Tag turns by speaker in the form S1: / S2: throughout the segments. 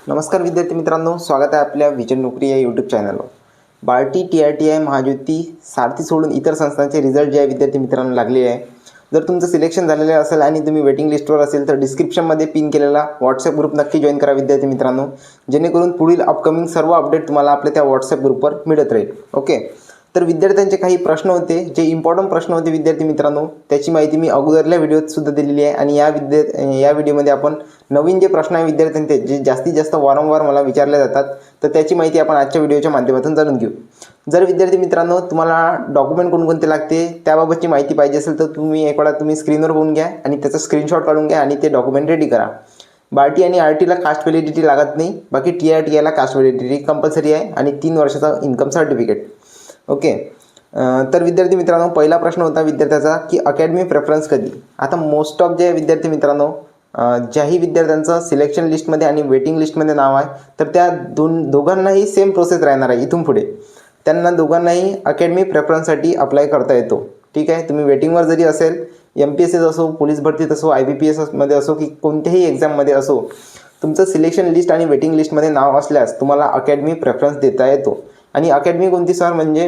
S1: नमस्कार विद्यार्थी मित्रांनो, स्वागत आहे आपल्या विजन नोकरी या यूट्यूब चॅनलवर। बार्टी, TRTI, महाज्योती, सारथी सोडून इतर संस्थांचे रिझल्ट जे आहे विद्यार्थी मित्रांनो लागले आहे। जर तुमचं सिलेक्शन झालेलं असेल आणि तुम्ही वेटिंग लिस्टवर असेल तर डिस्क्रिप्शनमध्ये पिन केलेला व्हॉट्सअप ग्रुप नक्की जॉइन करा विद्यार्थी मित्रांनो, जेणेकरून पुढील अपकमिंग सर्व अपडेट तुम्हाला आपल्या त्या व्हॉट्सअप ग्रुपवर मिळत राहील। ओके, तर विद्यार्थ्यांचे काही प्रश्न होते, जे इम्पॉर्टंट प्रश्न होते विद्यार्थी मित्रांनो, त्याची माहिती मी अगोदरल्या व्हिडिओत सुद्धा दिलेली आहे। आणि या व्हिडिओमध्ये आपण नवीन जे प्रश्न आहे विद्यार्थ्यांचे जे जास्तीत जास्त वारंवार मला विचारले जातात, तर त्याची माहिती आपण आजच्या व्हिडिओच्या माध्यमातून जाणून घेऊ। जर विद्यार्थी मित्रांनो तुम्हाला डॉक्युमेंट कोणकोणते लागते त्याबाबतची माहिती पाहिजे असेल तर तुम्ही एक वेळा स्क्रीनवर बघून घ्या आणि त्याचा स्क्रीनशॉट काढून घ्या आणि ते डॉक्युमेंट रेडी करा। बार्टी आणि आरटीला कास्ट व्हॅलिडिटी लागत नाही, बाकी TRTIला कास्ट व्हॅलिडिटी कंपल्सरी आहे आणि 3 वर्षाचा इन्कम सर्टिफिकेट। ओके, तर विद्यार्थी मित्रांनो पहिला प्रश्न होता विद्यार्थ्याचा की अकॅडमी प्रेफरन्स कधी। आता मोस्ट ऑफ जे विद्यार्थी मित्रांनो ज्याही विद्यार्थ्यांचं सिलेक्शन लिस्टमध्ये आणि वेटिंग लिस्टमध्ये नाव आहे तर त्या दोघांनाही सेम प्रोसेस राहणार आहे। इथून पुढे त्यांना दोघांनाही अकॅडमी प्रेफरन्ससाठी अप्लाय करता येतो। ठीक आहे, तुम्ही वेटिंगवर जरी असेल, MPSC असो, पोलीस भरतीत असो, IBPS मध्ये असो की कोणत्याही एक्झाममध्ये असो, तुमचं सिलेक्शन लिस्ट आणि वेटिंग लिस्टमध्ये नाव असल्यास तुम्हाला अकॅडमी प्रेफरन्स देता येतो। आणि अकॅडमी कोणती सर, म्हणजे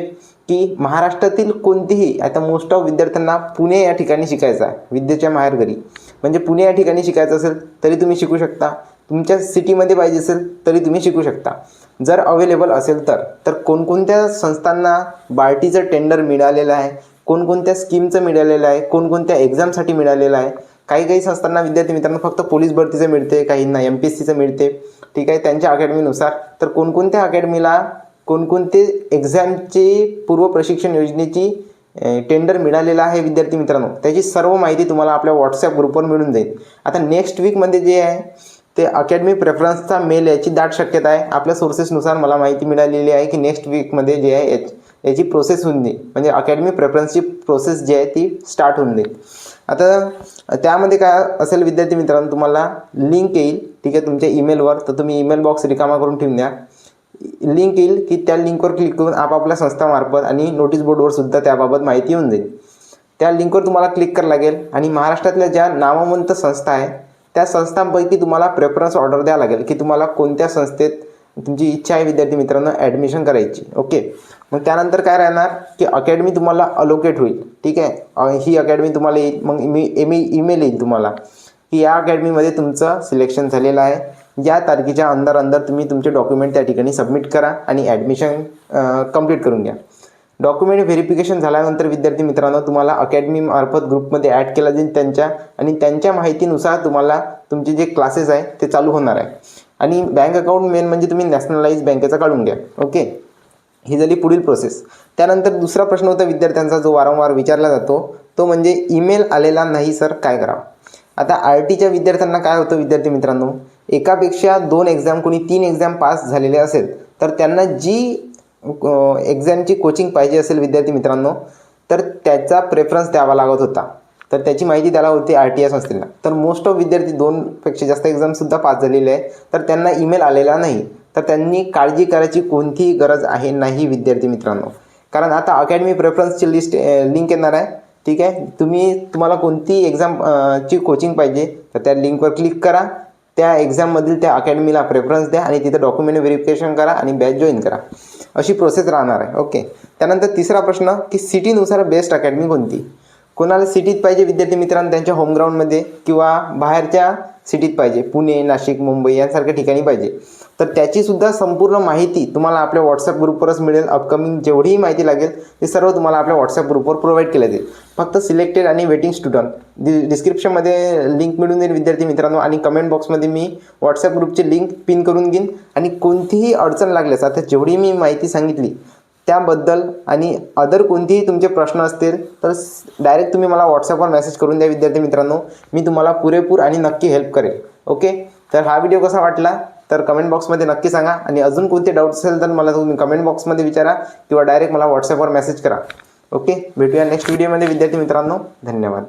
S1: की महाराष्ट्रातील कोणतीही, आता मोस्ट ऑफ विद्यार्थ्यांना पुणे या ठिकाणी शिकायचं आहे, विद्येच्या माहेरघरी, म्हणजे पुणे या ठिकाणी शिकायचं असेल तरी तुम्ही शिकू शकता, तुमच्या सिटीमध्ये पाहिजे असेल तरी तुम्ही शिकू शकता जर अवेलेबल असेल तर कोणकोणत्या संस्थांना बार्टीचं टेंडर मिळालेलं आहे, कोणकोणत्या स्कीमचं मिळालेलं आहे, कोणकोणत्या एक्झामसाठी मिळालेलं आहे। काही संस्थांना विद्यार्थी मित्रांनो फक्त पोलीस भरतीचं मिळते, काहींना MPSCचं मिळते। ठीक आहे, त्यांच्या अकॅडमीनुसार तर कोणकोणत्या अकॅडमीला कोणकोणते एक्झामचे पूर्व प्रशिक्षण योजनेची टेंडर मिळालेला आहे विद्यार्थी मित्रांनो, त्याची सर्व माहिती तुम्हाला आपल्या व्हॉट्सअप ग्रुपवर मिळून जाईल। आता नेक्स्ट वीकमध्ये जे आहे ते अकॅडमी प्रेफरन्सचा मेल याची दाट शक्यता आहे। आपल्या सोर्सेसनुसार मला माहिती मिळालेली आहे की नेक्स्ट वीकमध्ये जे आहे याची प्रोसेस होऊन जाईल, म्हणजे अकॅडमी प्रेफरन्सची प्रोसेस जी आहे ती स्टार्ट होऊन जाईल। आता त्यामध्ये काय असेल विद्यार्थी मित्रांनो, तुम्हाला लिंक येईल, ठीक आहे, तुमच्या ईमेलवर, तर तुम्ही ईमेल बॉक्स रिकामा करून ठेवून द्या। लिंक येईल की त्या लिंकवर क्लिक करून आपापल्या संस्थामार्फत आणि नोटीस बोर्डवर सुद्धा त्याबाबत माहिती येऊन जाईल। त्या लिंकवर तुम्हाला क्लिक करावं लागेल आणि महाराष्ट्रातल्या ज्या नामवंत संस्था आहे त्या संस्थांपैकी तुम्हाला प्रेफरन्स ऑर्डर द्यावं लागेल की तुम्हाला कोणत्या संस्थेत तुमची इच्छा आहे विद्यार्थी मित्रांनो ॲडमिशन करायची। ओके, मग त्यानंतर काय राहणार की अकॅडमी तुम्हाला अलोकेट होईल। ठीक आहे, ही अकॅडमी तुम्हाला येईल, मग ईमेल येईल तुम्हाला की या अकॅडमीमध्ये तुमचं सिलेक्शन झालेलं आहे, या तारखेच्या अंदर तुम्ही तुमचे डॉक्युमेंट त्या ठिकाणी सबमिट करा आणि ॲडमिशन कंप्लीट करून घ्या। डॉक्युमेंट व्हेरिफिकेशन झाल्यानंतर विद्यार्थी मित्रांनो तुम्हाला अकॅडमी मार्फत ग्रुपमध्ये ॲड केला जाईल त्यांच्या माहितीनुसार तुम्हाला तुमचे जे क्लासेस आहे ते चालू होणार आहे। आणि बँक अकाउंट मेन म्हणजे तुम्ही नॅशनलाइज बँकेचा काढून घ्या। ओके, ही झाली पुढील प्रोसेस। त्यानंतर दुसरा प्रश्न होता विद्यार्थ्यांचा जो वारंवार विचारला जातो तो म्हणजे ईमेल आलेला नाही सर काय करावं। आता RTच्या विद्यार्थ्यांना काय होतं विद्यार्थी मित्रांनो, एकापेक्षा 2 एक्झाम, कोणी 3 एक्झाम पास झालेले असेल तर त्यांना जी एक्झामची कोचिंग पाहिजे असेल विद्यार्थी मित्रांनो तर त्याचा प्रेफरन्स द्यावा लागत होता, तर त्याची माहिती द्यायला होती RTI संस्थेला। तर मोस्ट ऑफ विद्यार्थी 2पेक्षा जास्त एक्झामसुद्धा पास झालेले आहे तर त्यांना ईमेल आलेला नाही, तर त्यांनी काळजी करायची कोणतीही गरज आहे नाही विद्यार्थी मित्रांनो, कारण आता अकॅडमी प्रेफरन्सची लिंक येणार आहे। ठीक आहे, तुम्हाला कोणती एक्झामची कोचिंग पाहिजे तर त्या लिंकवर क्लिक करा, त्या एक्झाममधील त्या अकॅडमीला प्रेफरन्स द्या आणि तिथे डॉक्युमेंट व्हेरिफिकेशन करा आणि बॅच जॉईन करा, अशी प्रोसेस राहणार आहे। ओके, त्यानंतर तिसरा प्रश्न की सिटीनुसार बेस्ट अकॅडमी कोणती। कोणाला सिटीत पाहिजे विद्यार्थी मित्रांनो त्यांच्या होम ग्राउंडमध्ये किंवा बाहेरच्या सिटीत पाहिजे, पुणे, नाशिक, मुंबई यांसारख्या ठिकाणी पाहिजे, तर त्याचीसुद्धा संपूर्ण माहिती तुम्हाला आपल्या व्हॉट्सअप ग्रुपवरच मिळेल। अपकमिंग जेवढीही माहिती लागेल ते सर्व तुम्हाला आपल्या व्हॉट्सअप ग्रुपवर प्रोव्हाइड केलं जाईल। फक्त सिलेक्टेड आणि वेटिंग स्टुडंट डिस्क्रिप्शनमध्ये लिंक मिळून जाईल विद्यार्थी मित्रांनो, आणि कमेंट बॉक्समध्ये मी व्हॉट्सअप ग्रुपची लिंक पिन करून घेईन। आणि कोणतीही अडचण लागल्यास, आता जेवढी मी माहिती सांगितली त्याबद्दल आणि अदर कोणतेही तुमचे प्रश्न असतील तर डायरेक्ट तुम्ही मला व्हॉट्सअपवर मेसेज करून द्या विद्यार्थी मित्रांनो, मी तुम्हाला पुरेपूर आणि नक्की हेल्प करेल। ओके, तर हा व्हिडिओ कसा वाटला तर कमेंट बॉक्समध्ये नक्की सांगा, आणि अजून कोणते डाऊट असेल तर मला तुम्ही कमेंट बॉक्समध्ये विचारा किंवा डायरेक्ट मला व्हॉट्सअपवर मेसेज करा। ओके, भेटूया नेक्स्ट व्हिडिओमध्ये विद्यार्थी मित्रांनो, धन्यवाद।